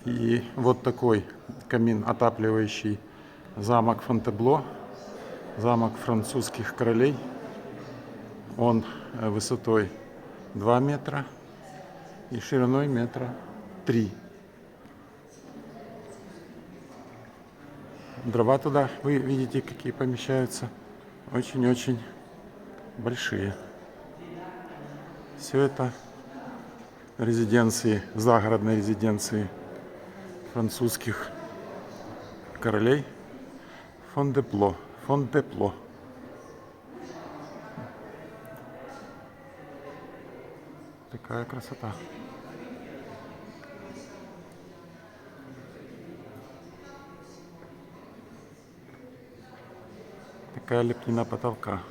И вот такой камин отапливающий замок Фонтебло, замок французских королей. Он высотой 2 метра и шириной метра 3. Дрова туда, вы видите, какие помещаются. Очень-очень большие. Все это резиденции, загородной резиденции французских королей. Фонтебло. Фонтебло. Такая красота. Такая лепнина потолка.